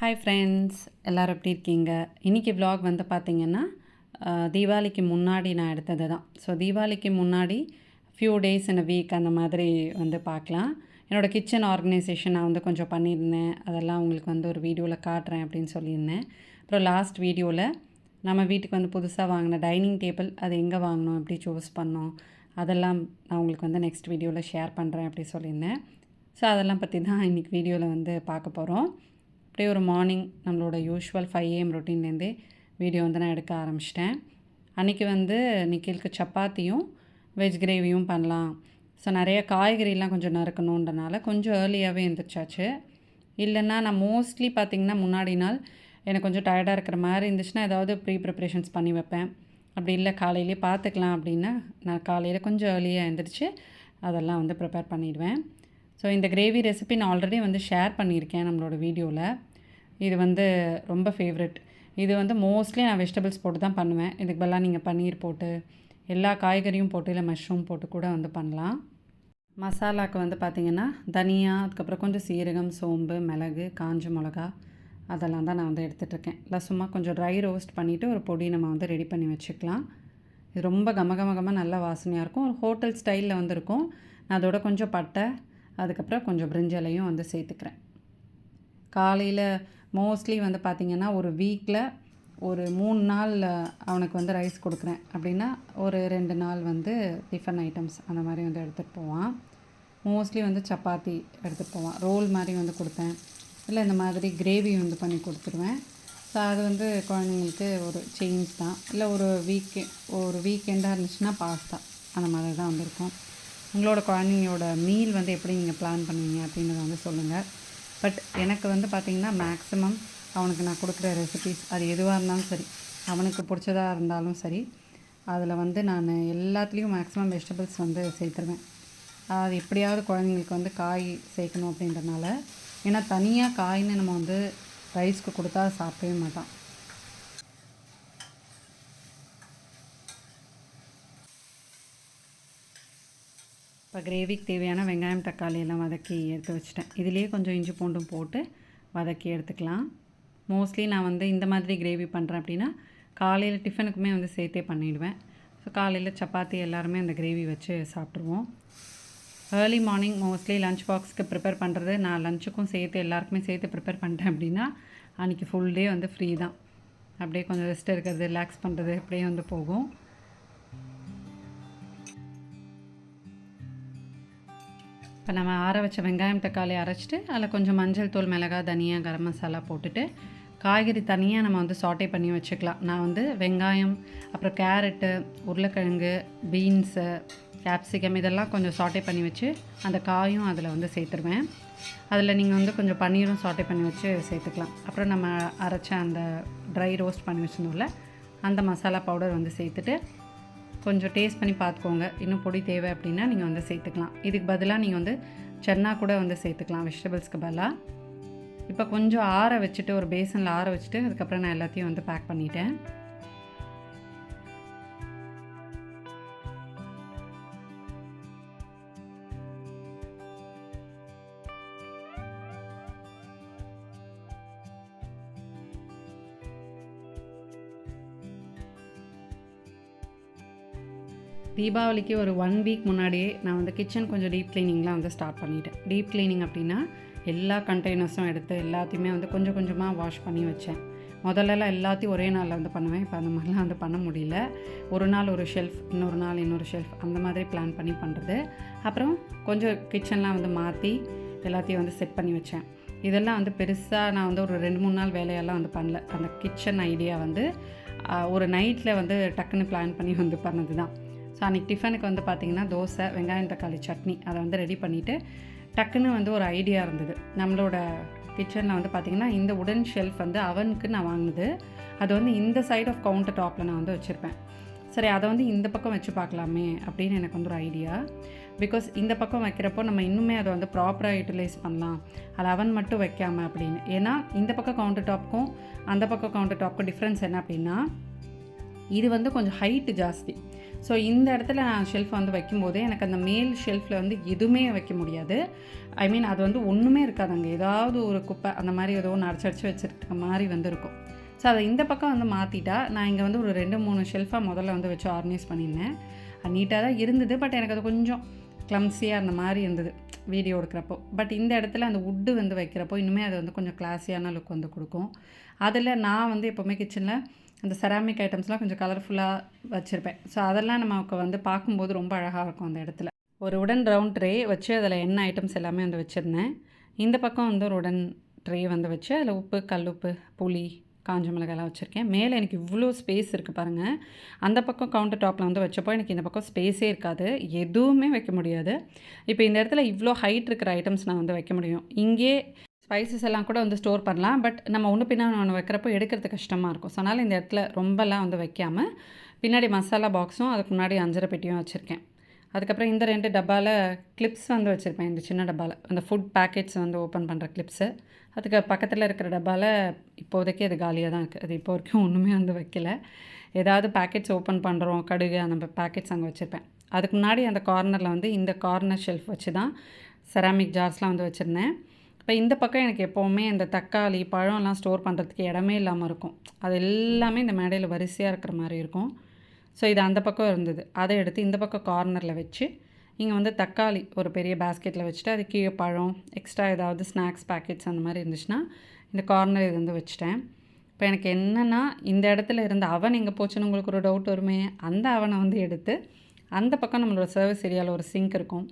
Hi friends, எல்லோரும் எப்படி இருக்கீங்க? இன்றைக்கி vlog வந்து பார்த்திங்கன்னா தீபாவளிக்கு முன்னாடி நான் எடுத்தது தான். ஸோ தீபாவளிக்கு முன்னாடி few days in a week அந்த மாதிரி வந்து பார்க்கலாம். என்னோடய கிச்சன் ஆர்கனைசேஷன் நான் வந்து கொஞ்சம் பண்ணியிருந்தேன். அதெல்லாம் உங்களுக்கு வந்து ஒரு வீடியோவில் காட்டுறேன் அப்படின்னு சொல்லியிருந்தேன். அப்புறம் லாஸ்ட் வீடியோவில் நம்ம வீட்டுக்கு வந்து புதுசாக வாங்கின டைனிங் டேபிள் அது எங்கே வாங்கினோம், எப்படி சூஸ் பண்ணோம், அதெல்லாம் நான் உங்களுக்கு வந்து நெக்ஸ்ட் வீடியோவில் ஷேர் பண்ணுறேன் அப்படி சொல்லியிருந்தேன். ஸோ அதெல்லாம் பற்றி தான் இன்றைக்கி வீடியோவில் வந்து பார்க்க போகிறோம். அப்படியே ஒரு மார்னிங் நம்மளோட யூஷுவல் 5 AM ரொட்டீன்லேருந்தே வீடியோ வந்து நான் எடுக்க ஆரம்பிச்சிட்டேன். அன்றைக்கி வந்து நிக்கிலுக்கு சப்பாத்தியும் வெஜ் கிரேவியும் பண்ணலாம். ஸோ நிறைய காய்கறிலாம் கொஞ்சம் நறுக்கணுன்றனால கொஞ்சம் ஏர்லியாகவே எழுந்திரிச்சாச்சு. இல்லைன்னா நான் மோஸ்ட்லி பார்த்திங்கன்னா முன்னாடி நாள் எனக்கு கொஞ்சம் டயர்டாக இருக்கிற மாதிரி இருந்துச்சுன்னா ஏதாவது ப்ரிப்ரேஷன்ஸ் பண்ணி வைப்பேன். அப்படி இல்லை காலையிலே பார்த்துக்கலாம் அப்படின்னா நான் காலையில் கொஞ்சம் ஏர்லியாக எழுந்திரிச்சு அதெல்லாம் வந்து ப்ரிப்பேர் பண்ணிடுவேன். ஸோ இந்த கிரேவி ரெசிபி நான் ஆல்ரெடி வந்து ஷேர் பண்ணியிருக்கேன் நம்மளோட வீடியோவில். இது வந்து ரொம்ப ஃபேவரெட். இது வந்து மோஸ்ட்லி நான் வெஜிடபிள்ஸ் போட்டு தான் பண்ணுவேன். இதுக்கு பதிலாக நீங்கள் பன்னீர் போட்டு எல்லா காய்கறியும் போட்டு இல்லை மஷ்ரூம் போட்டு கூட வந்து பண்ணலாம். மசாலாவுக்கு வந்து பார்த்திங்கன்னா தனியா, அதுக்கப்புறம் கொஞ்சம் சீரகம், சோம்பு, மிளகு, காஞ்ச மிளகா அதெல்லாம் தான் நான் வந்து எடுத்துகிட்ருக்கேன். இல்லை சும்மா கொஞ்சம் ட்ரை ரோஸ்ட் பண்ணிவிட்டு ஒரு பொடி நம்ம வந்து ரெடி பண்ணி வச்சுக்கலாம். இது ரொம்ப கமகமகமாக நல்லா வாசனையாக இருக்கும். ஒரு ஹோட்டல் ஸ்டைலில் வந்து இருக்கும். நான் அதோட கொஞ்சம் பட்டை, அதுக்கப்புறம் கொஞ்சம் பிரிஞ்சலையும் வந்து சேர்த்துக்கிறேன். காலையில் மோஸ்ட்லி வந்து பார்த்திங்கன்னா ஒரு வீக்கில் ஒரு 3 நாள் அவனுக்கு வந்து ரைஸ் கொடுக்குறேன் அப்படின்னா ஒரு 2 நாள் வந்து டிஃபன் ஐட்டம்ஸ் அந்த மாதிரி வந்து எடுத்துகிட்டு போவான். மோஸ்ட்லி வந்து சப்பாத்தி எடுத்துகிட்டு போவான். ரோல் மாதிரி வந்து கொடுப்பேன். இல்லை இந்த மாதிரி கிரேவி வந்து பண்ணி கொடுத்துருவேன். ஸோ அது வந்து குழந்தைங்களுக்கு ஒரு சேஞ்ச் தான். இல்லை ஒரு வீக்கெண்டாக இருந்துச்சுன்னா பாஸ்தா அந்த மாதிரி தான் வந்திருக்கும். உங்களோட குழந்தைங்களோட மீல் வந்து எப்படி நீங்கள் பிளான் பண்ணுவீங்க அப்படின்றத வந்து சொல்லுங்கள். பட் எனக்கு வந்து பார்த்திங்கன்னா மேக்ஸிமம் அவனுக்கு நான் கொடுக்குற ரெசிபீஸ் அது எதுவாக இருந்தாலும் சரி, அவனுக்கு பிடிச்சதாக இருந்தாலும் சரி, அதில் வந்து நான் எல்லாத்துலேயும் மேக்ஸிமம் வெஜிடபிள்ஸ் வந்து சேர்த்துருவேன். அது எப்படியாவது குழந்தைங்களுக்கு வந்து காய் சேர்க்கணும் அப்படின்றனால. ஏன்னா தனியாக காய்ன்னு நம்ம வந்து ரைஸ்க்கு கொடுத்தா சாப்பிடவே மாட்டான். இப்போ கிரேவிக்கு தேவையான வெங்காயம், தக்காளி எல்லாம் வதக்கி எடுத்து வச்சுட்டேன். இதுலேயே கொஞ்சம் இஞ்சி பூண்டும் போட்டு வதக்கி எடுத்துக்கலாம். மோஸ்ட்லி நான் வந்து இந்த மாதிரி கிரேவி பண்ணுறேன் அப்படின்னா காலையில் டிஃபனுக்குமே வந்து சேர்த்தே பண்ணிவிடுவேன். ஸோ காலையில் சப்பாத்தி எல்லாருமே அந்த கிரேவி வச்சு சாப்பிட்ருவோம். ஏர்லி மார்னிங் மோஸ்ட்லி லஞ்ச் பாக்ஸ்க்கு ப்ரிப்பேர் பண்ணுறது நான் லஞ்சுக்கும் சேர்த்து எல்லாருக்குமே சேர்த்து ப்ரிப்பேர் பண்ணிட்டேன் அப்படின்னா அன்றைக்கி ஃபுல் டே வந்து ஃப்ரீ தான். அப்படியே கொஞ்சம் ரெஸ்ட் இருக்கிறது, ரிலாக்ஸ் பண்ணுறது அப்படியே வந்து போகும். இப்போ நம்ம ஆற வச்ச வெங்காயம், தக்காளி அரைச்சிட்டு அதில் கொஞ்சம் மஞ்சள் தூள், மிளகாய், தனியா, கரம் மசாலா போட்டுட்டு காய்கறி தனியாக நம்ம வந்து சாட்டே பண்ணி வச்சுக்கலாம். நான் வந்து வெங்காயம், அப்புறம் கேரட்டு, உருளைக்கிழங்கு, பீன்ஸு, கேப்சிகம் இதெல்லாம் கொஞ்சம் சாட்டே பண்ணி வச்சு அந்த காயும் அதில் வந்து சேர்த்துருவேன். அதில் நீங்கள் வந்து கொஞ்சம் பன்னீரும் சாட்டே பண்ணி வச்சு சேர்த்துக்கலாம். அப்புறம் நம்ம அரைச்ச அந்த ட்ரை ரோஸ்ட் பண்ணி வச்சுருந்தோம்ல அந்த மசாலா பவுடர் வந்து சேர்த்துட்டு கொஞ்சம் டேஸ்ட் பண்ணி பார்த்துக்கோங்க. இன்னும் பொடி தேவை அப்படின்னா நீங்கள் வந்து சேர்த்துக்கலாம். இதுக்கு பதிலாக நீங்கள் வந்து சன்னா கூட வந்து சேர்த்துக்கலாம் வெஜிடபிள்ஸ்க்கு பதிலாக. இப்போ கொஞ்சம் ஆற வச்சுட்டு ஒரு பேசனில் ஆற வச்சுட்டு அதுக்கப்புறம் நான் எல்லாத்தையும் வந்து பேக் பண்ணிட்டேன். தீபாவளிக்கு ஒரு 1 வீக் முன்னாடியே நான் வந்து கிச்சன் கொஞ்சம் டீப் க்ளீனிங்லாம் வந்து ஸ்டார்ட் பண்ணிட்டேன். டீப் க்ளீனிங் அப்படின்னா எல்லா கண்டெய்னர்ஸும் எடுத்து எல்லாத்தையுமே வந்து கொஞ்சம் கொஞ்சமாக வாஷ் பண்ணி வச்சேன். முதல்லலாம் எல்லாத்தையும் ஒரே நாளில் வந்து பண்ணுவேன். இப்போ அந்த மாதிரிலாம் வந்து பண்ண முடியல. ஒரு நாள் ஒரு ஷெல்ஃப், இன்னொரு நாள் இன்னொரு ஷெல்ஃப் அந்த மாதிரி பிளான் பண்ணி பண்ணுறது. அப்புறம் கொஞ்சம் கிச்சன்லாம் வந்து மாற்றி எல்லாத்தையும் வந்து செட் பண்ணி வச்சேன். இதெல்லாம் வந்து பெருசாக நான் வந்து ஒரு 2-3 நாள் வேலையெல்லாம் வந்து பண்ணல. அந்த கிச்சன் ஐடியா வந்து ஒரு நைட்டில் வந்து டக்குன்னு பிளான் பண்ணி வந்து பண்ணது தான். ஸோ அன்றைக்கி டிஃபனுக்கு வந்து பார்த்திங்கன்னா தோசை, வெங்காயம் தக்காளி சட்னி அதை வந்து ரெடி பண்ணிவிட்டு டக்குன்னு வந்து ஒரு ஐடியா இருந்தது. நம்மளோட கிச்சனில் வந்து பார்த்திங்கன்னா இந்த உடன் ஷெல்ஃப் வந்து அவனுக்கு நான் வாங்கினது. அது வந்து இந்த சைட் ஆஃப் கவுண்டர் டாப்பில் நான் வந்து வச்சுருப்பேன். சரி அதை வந்து இந்த பக்கம் வச்சு பார்க்கலாமே அப்படின்னு எனக்கு வந்து ஒரு ஐடியா. பிகாஸ் இந்த பக்கம் வைக்கிறப்போ நம்ம இன்னுமே அதை வந்து ப்ராப்பராக யூட்டிலைஸ் பண்ணலாம், அது அவன் மட்டும் வைக்காமல் அப்படின்னு. ஏன்னா இந்த பக்கம் கவுண்டர் டாப்புக்கும் அந்த பக்கம் கவுண்டர் டாப்புக்கும் டிஃப்ரென்ஸ் என்ன அப்படின்னா இது வந்து கொஞ்சம் ஹைட்டு ஜாஸ்தி. ஸோ இந்த இடத்துல நான் ஷெல்ஃப் வந்து வைக்கும்போது எனக்கு அந்த மேல் ஷெல்ஃபில் வந்து எதுவுமே வைக்க முடியாது. ஐ மீன் அது வந்து ஒன்றுமே இருக்காது, அங்கே ஏதாவது ஒரு குப்பை அந்த மாதிரி ஏதோ ஒன்று அடிச்சு வச்சுருக்க மாதிரி வந்து இருக்கும். ஸோ அதை இந்த பக்கம் வந்து மாற்றிட்டா நான் இங்கே வந்து ஒரு 2-3 ஷெல்ஃபாக முதல்ல வந்து வச்சு ஆர்கனைஸ் பண்ணியிருந்தேன். அது நீட்டாக தான் இருந்தது, பட் எனக்கு அது கொஞ்சம் க்ளம்ஸியாக அந்த மாதிரி இருந்தது வீடியோ எடுக்கிறப்போ. பட் இந்த இடத்துல அந்த வுட்டு வந்து வைக்கிறப்போ இன்னுமே அது வந்து கொஞ்சம் கிளாஸியான லுக் வந்து கொடுக்கும். அதில் நான் வந்து எப்போவுமே கிச்சனில் அந்த செராமிக் ஐட்டம்ஸ்லாம் கொஞ்சம் கலர்ஃபுல்லாக வச்சுருப்பேன். ஸோ அதெல்லாம் நமக்கு வந்து பார்க்கும்போது ரொம்ப அழகாக இருக்கும் அந்த இடத்துல. ஒரு உடன் ரவுண்ட் ட்ரே வச்சு அதில் எண்ணெய் ஐட்டம்ஸ் எல்லாமே வந்து வச்சுருந்தேன். இந்த பக்கம் வந்து ஒரு உடன் ட்ரே வந்து வச்சு அதில் உப்பு, கல்லுப்பு, புளி, காஞ்ச மிளகாய்லாம் வச்சுருக்கேன். மேலே எனக்கு இவ்வளோ ஸ்பேஸ் இருக்குது பாருங்கள். அந்த பக்கம் கவுண்டர் டாப்பில் வந்து வச்சப்போ எனக்கு இந்த பக்கம் ஸ்பேஸே இருக்காது, எதுவுமே வைக்க முடியாது. இப்போ இந்த இடத்துல இவ்வளோ ஹைட் இருக்கிற ஐட்டம்ஸ் நான் வந்து வைக்க முடியும். இங்கே ஸ்பைசஸ் எல்லாம் கூட வந்து ஸ்டோர் பண்ணலாம், பட் நம்ம ஒன்று பின்னாடி ஒன்று வைக்கிறப்போ எடுக்கிறது கஷ்டமாக இருக்கும். ஸோ அதனால் இந்த இடத்துல ரொம்பலாம் வந்து வைக்காமல் பின்னாடி மசாலா பாக்ஸும் அதுக்கு முன்னாடி அஞ்சரை பெட்டியும் வச்சுருக்கேன். அதுக்கப்புறம் இந்த 2 டப்பாவில் கிளிப்ஸ் வந்து வச்சுருப்பேன். இந்த சின்ன டப்பாவில் அந்த ஃபுட் பேக்கெட்ஸ் வந்து ஓப்பன் பண்ணுற கிளிப்ஸு. அதுக்கு பக்கத்தில் இருக்கிற டப்பாவில் இப்போதைக்கு அது காலியாக தான் இருக்குது. அது இப்போ வரைக்கும் ஒன்றுமே வந்து வைக்கல. ஏதாவது பேக்கெட்ஸ் ஓப்பன் பண்ணுறோம், கடுகு அந்த பேக்கெட்ஸ் அங்கே வச்சுருப்பேன். அதுக்கு முன்னாடி அந்த கார்னரில் வந்து இந்த கார்னர் ஷெல்ஃப் வச்சு தான் செராமிக் ஜார்ஸ்லாம் வந்து வச்சுருந்தேன். இப்போ இந்த பக்கம் எனக்கு எப்போவுமே இந்த தக்காளி, பழம்லாம் ஸ்டோர் பண்ணுறதுக்கு இடமே இல்லாமல் இருக்கும். அது எல்லாமே இந்த மேடையில் வரிசையாக இருக்கிற மாதிரி இருக்கும். ஸோ இது அந்த பக்கம் இருந்தது, அதை எடுத்து இந்த பக்கம் கார்னரில் வச்சு இங்கே வந்து தக்காளி ஒரு பெரிய பேஸ்கெட்டில் வச்சுட்டு அது கீழே பழம், எக்ஸ்ட்ரா ஏதாவது ஸ்நாக்ஸ் பேக்கெட்ஸ் அந்த மாதிரி இருந்துச்சுன்னா இந்த கார்னர் இது வந்து வச்சுட்டேன். இப்போ எனக்கு என்னென்னா இந்த இடத்துல இருந்த அவன் எங்கே போச்சுன்னு உங்களுக்கு ஒரு டவுட் வருமே, அந்த அவனை வந்து எடுத்து அந்த பக்கம் நம்மளோட சர்வீஸ் ஏரியாவில் ஒரு சிங்க் இருக்கும்.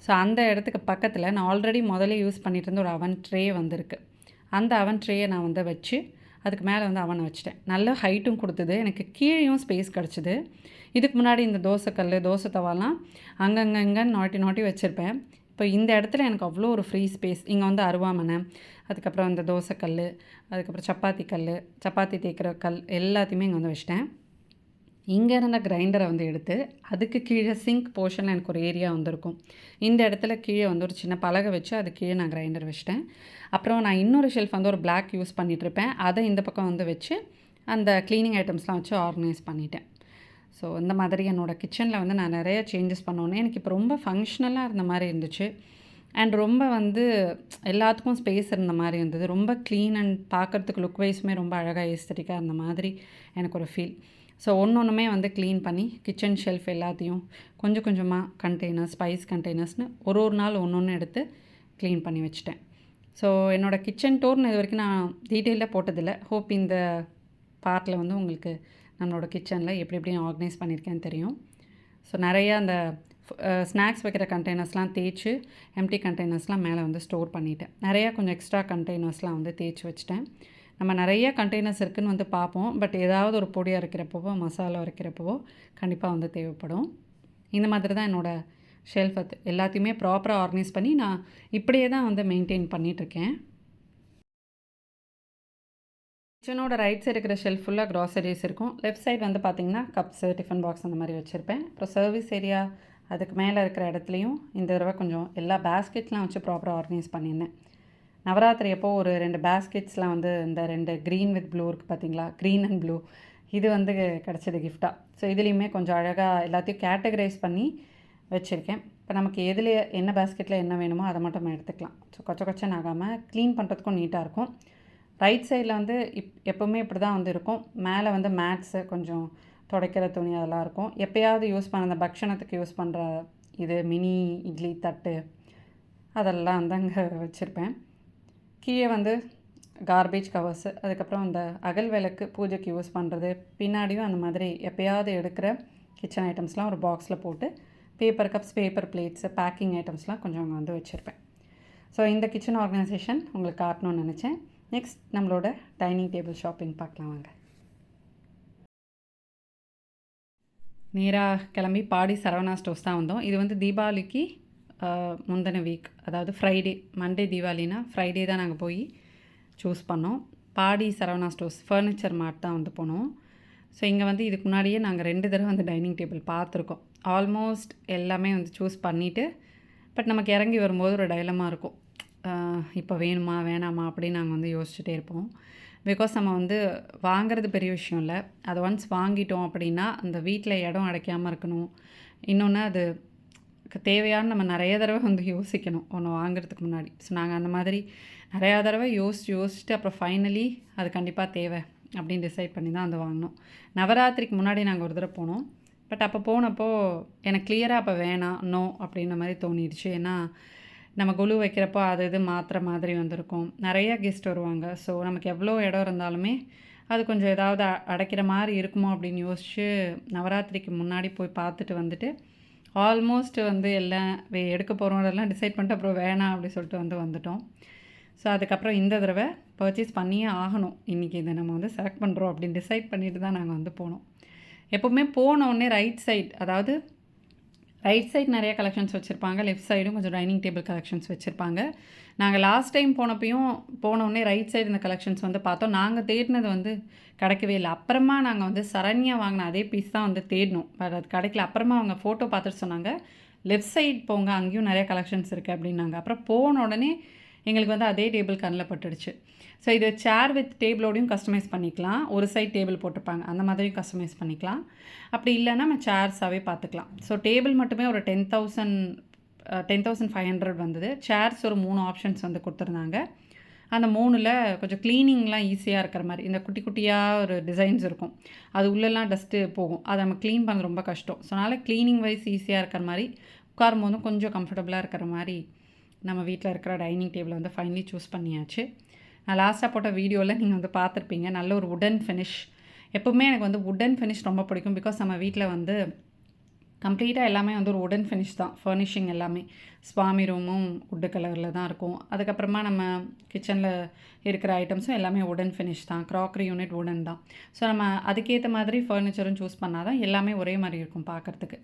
ஸோ அந்த இடத்துக்கு பக்கத்தில் நான் ஆல்ரெடி முதல்ல யூஸ் பண்ணிகிட்டு இருந்த ஒரு அவன் ட்ரே வந்திருக்கு. அந்த அவன் ட்ரேயை நான் வந்து வச்சு அதுக்கு மேலே வந்து அவனை வச்சுட்டேன். நல்ல ஹைட்டும் கொடுத்தது, எனக்கு கீழேயும் ஸ்பேஸ் கிடச்சிது. இதுக்கு முன்னாடி இந்த தோசைக்கல், தோசை தவாலாம் அங்கங்கே நாட்டி வச்சுருப்பேன். இப்போ இந்த இடத்துல எனக்கு அவ்வளோ ஒரு ஃப்ரீ ஸ்பேஸ். இங்கே வந்து அருவாமனை, அதுக்கப்புறம் இந்த தோசைக்கல், அதுக்கப்புறம் சப்பாத்தி தேய்க்கிற கல் எல்லாத்தையுமே இங்கே வந்து வச்சிட்டேன். இங்கே இருந்த கிரைண்டரை வந்து எடுத்து அதுக்கு கீழே சிங்க் போர்ஷனில் எனக்கு ஒரு ஏரியா வந்துருக்கும். இந்த இடத்துல கீழே வந்து ஒரு சின்ன பலகை வச்சு அது கீழே நான் கிரைண்டர் வச்சிட்டேன். அப்புறம் நான் இன்னொரு ஷெல்ஃப் வந்து ஒரு பிளாக் யூஸ் பண்ணிகிட்ருப்பேன், அதை இந்த பக்கம் வந்து வச்சு அந்த க்ளீனிங் ஐட்டம்ஸ்லாம் வச்சு ஆர்கனைஸ் பண்ணிட்டேன். ஸோ இந்த மாதிரி என்னோடய கிச்சனில் வந்து நான் நிறைய சேஞ்சஸ் பண்ணோன்னே எனக்கு இப்போ ரொம்ப ஃபங்க்ஷனலாக இருந்த மாதிரி இருந்துச்சு. அண்ட் ரொம்ப வந்து எல்லாத்துக்கும் ஸ்பேஸ் இருந்த மாதிரி இருந்தது. ரொம்ப க்ளீன் அண்ட் பார்க்குறதுக்கு லுக் வைஸுமே ரொம்ப அழகாக ஏஸ்தட்டிக்காக இருந்த மாதிரி எனக்கு ஒரு ஃபீல். ஸோ ஒன்றுமே வந்து க்ளீன் பண்ணி கிச்சன் ஷெல்ஃப் எல்லாத்தையும் கொஞ்சம் கொஞ்சமாக கண்டெய்னர்ஸ், ஸ்பைஸ் கண்டெய்னர்ஸ்னு ஒரு நாள் ஒன்று எடுத்து க்ளீன் பண்ணி வச்சுட்டேன். ஸோ என்னோடய கிச்சன் டூர்னு இது வரைக்கும் நான் டீட்டெயிலாக போட்டதில்லை. ஹோப் இந்த பார்ட்டில் வந்து உங்களுக்கு நம்மளோட கிச்சனில் எப்படி ஆர்கனைஸ் பண்ணியிருக்கேன்னு தெரியும். ஸோ நிறையா அந்த ஸ்நாக்ஸ் வைக்கிற கண்டெய்னர்ஸ்லாம் தேய்ச்சி எம்டி கண்டெய்னர்ஸ்லாம் மேலே வந்து ஸ்டோர் பண்ணிவிட்டேன். நிறையா கொஞ்சம் எக்ஸ்ட்ரா கண்டெய்னர்ஸ்லாம் வந்து தேய்ச்சி வச்சுட்டேன். நம்ம நிறைய கண்டெய்னர்ஸ் இருக்குதுன்னு வந்து பார்ப்போம், பட் ஏதாவது ஒரு பொடி அரைக்கிறப்போ, மசாலா அரைக்கிறப்போ கண்டிப்பாக வந்து தேவைப்படும். இந்த மாதிரி தான் என்னோடய ஷெல்ஃப் எல்லாத்தையுமே ப்ராப்பராக ஆர்கனைஸ் பண்ணி நான் இப்படியே தான் வந்து மெயின்டைன் பண்ணிகிட்ருக்கேன். கிச்சனோட ரைட் சைடு இருக்கிற ஷெல்ஃப் ஃபுல்லாக க்ராசரிஸ் இருக்கும். லெஃப்ட் சைடு வந்து பார்த்திங்கன்னா கப்ஸு, டிஃபன் பாக்ஸ் அந்த மாதிரி வச்சுருப்பேன். அப்புறம் சர்வீஸ் ஏரியா அதுக்கு மேலே இருக்கிற இடத்துலையும் இந்த தடவை கொஞ்சம் எல்லா பேஸ்கெட்ஸ்லாம் வச்சு ப்ராப்பராக ஆர்கனைஸ் பண்ணியிருந்தேன். நவராத்திரி அப்போ ஒரு 2 பேஸ்கெட்ஸ்லாம் வந்து இந்த 2 க்ரீன் வித் ப்ளூ இருக்குது பார்த்தீங்களா, க்ரீன் அண்ட் ப்ளூ, இது வந்து கிடச்சிது கிஃப்டாக. ஸோ இதுலேயுமே கொஞ்சம் அழகாக எல்லாத்தையும் கேட்டகரைஸ் பண்ணி வச்சுருக்கேன். இப்போ நமக்கு எதில் என்ன பேஸ்கெட்டில் என்ன வேணுமோ அதை மட்டும் நம்ம எடுத்துக்கலாம். ஸோ கொச்சன்னு ஆகாமல் க்ளீன் பண்ணுறதுக்கும் நீட்டாக இருக்கும். ரைட் சைடில் வந்து எப்போவுமே இப்படி தான் வந்து இருக்கும். மேலே வந்து மேட்ஸு, கொஞ்சம் துடைக்கிற துணி அதெல்லாம் இருக்கும். எப்போயாவது யூஸ் பண்ண அந்த பக்ஷணத்துக்கு யூஸ் பண்ணுற இது மினி இட்லி தட்டு அதெல்லாம் வந்து அங்கே வச்சுருப்பேன். கீழே வந்து கார்பேஜ் கவர்ஸு, அதுக்கப்புறம் அந்த அகல் விளக்கு பூஜைக்கு யூஸ் பண்ணுறது, பின்னாடியும் அந்த மாதிரி எப்போயாவது எடுக்கிற கிச்சன் ஐட்டம்ஸ்லாம் ஒரு பாக்ஸில் போட்டு paper cups, paper plates, packing ஐட்டம்ஸ்லாம் கொஞ்சம் அங்கே வந்து வச்சுருப்பேன். ஸோ இந்த கிச்சன் ஆர்கனைசேஷன் உங்களுக்கு காட்டணும்னு நினச்சேன். நெக்ஸ்ட் நம்மளோட டைனிங் டேபிள் ஷாப்பிங் பார்க்கலாம் வாங்க. நேராக கிளம்பி பாடி சரவணா ஸ்டோர்ஸ் தான் வந்தோம். இது வந்து தீபாவளிக்கு முந்தின வீக், அதாவது ஃப்ரைடே, மண்டே தீபாவளினா ஃப்ரைடே தான் நாங்கள் போய் சூஸ் பண்ணோம். பாடி சரவணா ஸ்டோர்ஸ் ஃபர்னிச்சர் மார்ட் தான் வந்து போனோம். ஸோ இங்கே வந்து இதுக்கு முன்னாடியே நாங்கள் 2 தடவை வந்து டைனிங் டேபிள் பார்த்துருக்கோம். ஆல்மோஸ்ட் எல்லாமே வந்து சூஸ் பண்ணிவிட்டு, பட் நமக்கு இறங்கி வரும்போது ஒரு டைலமா இருக்கும், இப்போ வேணுமா வேணாமா அப்படின்னு நாங்கள் வந்து யோசிச்சுட்டே இருப்போம். பிகாஸ் நம்ம வந்து வாங்குறது பெரிய விஷயம் இல்ல. அத ஒன்ஸ் வாங்கிட்டோம் அப்படின்னா, அந்த வீட்ல இடம் அடைக்காம இருக்கணும். இன்னொன்னு அது தேவையான்னு நம்ம நெறைய தடவ வந்து யோசிக்கணும், ஒண்ணு வாங்குறதுக்கு முன்னாடி. ஸோ நாங்க அந்த மாதிரி நெறையா தடவ யோசிச்சுட்டு அப்புறம் ஃபைனலி அது கண்டிப்பா தேவை அப்படின்னு டிசைட் பண்ணி தான் வந்து வாங்குனோம். நவராத்திரிக்கு முன்னாடி நாங்க ஒரு தடவ போனோம். பட் அப்போ போனப்போ எனக்கு கிளியரா அப்போ வேணாம், நோ அப்படின்ற மாரி தோணிடுச்சு. ஏன்னா, நம்ம கொலு வைக்கிறப்போ அது இது மாத்துற மாதிரி வந்திருக்கும். நெறைய கெஸ்ட் வருவாங்க. ஸோ நமக்கு எவ்வளோ இடம் இருந்தாலுமே, அது கொஞ்சம் ஏதாவது அடைக்கிற மாரி இருக்குமோ அப்படின்னு யோசிச்சு, நவராத்திரிக்கு முன்னாடி போய் பார்த்துட்டு வந்துட்டு, ஆல்மோஸ்ட் வந்து எல்லாம் எடுக்க போகிறோம்லாம் டிசைட் பண்ணிட்டு அப்புறம் வேணாம் அப்படி சொல்லிட்டு வந்து வந்துட்டோம். ஸோ அதுக்கப்புறம் இந்த தடவ பர்ச்சேஸ் பண்ணியே ஆகணும். இன்றைக்கி இதை நம்ம வந்து செலக்ட் பண்ணுறோம் அப்படின்னு டிசைட் பண்ணிட்டு தான் நாங்கள் வந்து போனோம். எப்போவுமே போனோடனே ரைட் சைட், அதாவது ரைட் சைட் நிறைய கலெக்ஷன்ஸ் வச்சுருப்பாங்க. லெஃப்ட் சைடும் கொஞ்சம் டைனிங் டேபிள் கலெக்ஷன்ஸ் வச்சுருப்பாங்க. நாங்கள் லாஸ்ட் டைம் போனோடனே ரைட் சைடு இந்த கலெக்ஷன்ஸ் வந்து பார்த்தோம். நாங்கள் தேடினது வந்து கிடைக்கவே இல்லை. அப்புறமா நாங்கள் வந்து சரண்யா வாங்கின அதே பீஸ் தான் வந்து தேடினோம். பட் அது கிடைக்கல. அப்புறமா அவங்க ஃபோட்டோ பார்த்துட்டு சொன்னாங்க, லெஃப்ட் சைட் போங்க, அங்கேயும் நிறைய கலெக்ஷன்ஸ் இருக்குது அப்படின்னாங்க. அப்புறம் போன உடனே எங்களுக்கு வந்து அதே டேபிள் கண்ணில் பட்டுடுச்சு. ஸோ இது சேர் வித் டேபிளோடையும் கஸ்டமைஸ் பண்ணிக்கலாம். ஒரு சைட் டேபிள் போட்டிருப்பாங்க, அந்த மாதிரியும் கஸ்டமைஸ் பண்ணிக்கலாம். அப்படி இல்லைன்னா நம்ம சேர்ஸாகவே பார்த்துக்கலாம். ஸோ டேபிள் மட்டுமே ஒரு 10,500 வந்தது. சேர்ஸ் ஒரு 3 ஆப்ஷன்ஸ் வந்து கொடுத்துருந்தாங்க. அந்த 3ல் கொஞ்சம் க்ளீனிங்லாம் ஈஸியாக இருக்கிற மாதிரி, இந்த குட்டி குட்டியாக ஒரு டிசைன்ஸ் இருக்கும், அது உள்ளெல்லாம் டஸ்ட்டு போகும், அதை நம்ம க்ளீன் பண்ண ரொம்ப கஷ்டம். ஸோ அதனால் க்ளீனிங் வைஸ் ஈஸியாக இருக்கிற மாதிரி, உட்காரும்போதும் கொஞ்சம் கம்ஃபர்டபுளாக இருக்கிற மாதிரி நம்ம வீட்டில் இருக்கிற டைனிங் டேபிளை வந்து ஃபைனலி சூஸ் பண்ணியாச்சு. நான் லாஸ்ட்டாக போட்ட வீடியோவில் நீங்கள் வந்து பார்த்துருப்பீங்க, நல்ல ஒரு வுடன் ஃபினிஷ். எப்போவுமே எனக்கு வந்து வுடன் ஃபினிஷ் ரொம்ப பிடிக்கும். பிகாஸ் நம்ம வீட்டில் வந்து கம்ப்ளீட்டாக எல்லாமே வந்து ஒரு வுடன் ஃபினிஷ் தான். ஃபர்னிஷிங் எல்லாமே ஸ்வாமி ரூமும் வுட்டு கலரில் தான் இருக்கும். அதுக்கப்புறமா நம்ம கிச்சனில் இருக்கிற ஐட்டம்ஸும் எல்லாமே வுடன் ஃபினிஷ் தான். க்ராக்கரி யூனிட் வுடன் தான். ஸோ நம்ம அதுக்கேற்ற மாதிரி ஃபர்னிச்சரும் சூஸ் பண்ணால் தான் எல்லாமே ஒரே மாதிரி இருக்கும் பார்க்குறதுக்கு.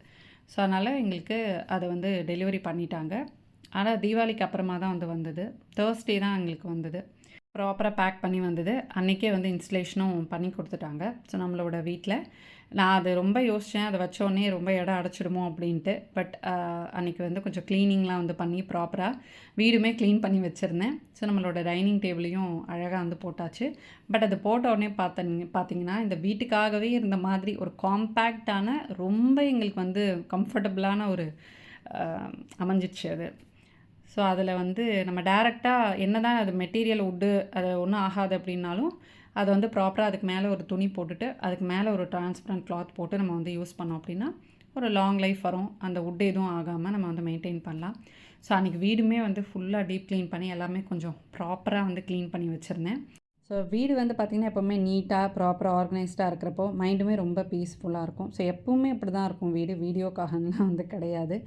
ஸோ அதனால் எங்களுக்கு அதை வந்து டெலிவரி பண்ணிட்டாங்க. ஆனால் தீபாவளிக்கு அப்புறமா தான் வந்து வந்தது. தேர்ஸ்டே தான் எங்களுக்கு வந்தது. ப்ராப்பராக பேக் பண்ணி வந்தது. அன்றைக்கே வந்து இன்ஸ்டலேஷனும் பண்ணி கொடுத்துட்டாங்க. ஸோ நம்மளோட வீட்டில் நான் அது ரொம்ப யோசித்தேன், அதை வச்சோடனே ரொம்ப இடம் அடைச்சிடுமோ அப்படின்ட்டு. பட் அன்றைக்கி வந்து கொஞ்சம் க்ளீனிங்லாம் வந்து பண்ணி ப்ராப்பராக வீடுமே க்ளீன் பண்ணி வச்சுருந்தேன். ஸோ நம்மளோட டைனிங் டேபிளையும் அழகாக வந்து போட்டாச்சு. பட் அது போட்ட உடனே பார்த்தீங்கன்னா இந்த வீட்டுக்காகவே இருந்த மாதிரி ஒரு காம்பேக்டான, ரொம்ப எங்களுக்கு வந்து கம்ஃபர்டபுளான ஒரு அமைஞ்சிடுச்சு அது. ஸோ அதில் வந்து நம்ம டேரெக்டாக என்ன தான் அது மெட்டீரியல் வுட்டு அது ஒன்றும் ஆகாது அப்படின்னாலும், அதை வந்து ப்ராப்பராக அதுக்கு மேலே ஒரு துணி போட்டுட்டு, அதுக்கு மேலே ஒரு டிரான்ஸ்பரண்ட் கிளாத் போட்டு நம்ம வந்து யூஸ் பண்ணோம் அப்படின்னா, ஒரு லாங் லைஃப் வரும். அந்த வுட் எதுவும் ஆகாமல் நம்ம வந்து மெயின்டைன் பண்ணலாம். ஸோ அன்றைக்கி வீடுமே வந்து ஃபுல்லாக டீப் க்ளீன் பண்ணி எல்லாமே கொஞ்சம் ப்ராப்பராக வந்து க்ளீன் பண்ணி வச்சுருந்தேன். ஸோ வீடு வந்து பார்த்திங்கன்னா எப்போவுமே நீட்டாக ப்ராப்பராக ஆர்கனைஸ்டாக இருக்கிறப்போ மைண்டுமே ரொம்ப பீஸ்ஃபுல்லாக இருக்கும். ஸோ எப்போவுமே அப்படி தான் இருக்கும் வீடு, வீடியோக்காகலாம் வந்து கிடையாது.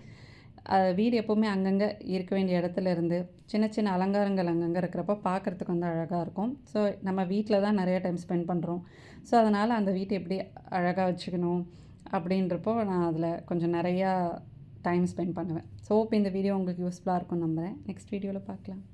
வீடு எப்போவுமே அங்கங்கே இருக்க வேண்டிய இடத்துல இருந்து சின்ன சின்ன அலங்காரங்கள் அங்கங்கே இருக்கிறப்போ பார்க்குறதுக்கு வந்து அழகாக இருக்கும். ஸோ நம்ம வீட்டில் தான் நிறைய டைம் ஸ்பெண்ட் பண்ணுறோம். ஸோ அதனால் அந்த வீட்டை எப்படி அழகாக வச்சுக்கணும் அப்படின்றப்போ நான் அதில் கொஞ்சம் நிறையா டைம் ஸ்பெண்ட் பண்ணுவேன். ஸோ இந்த வீடியோ உங்களுக்கு யூஸ்ஃபுல்லாக இருக்கும்னு நம்புகிறேன். நெக்ஸ்ட் வீடியோவில் பார்க்கலாம்.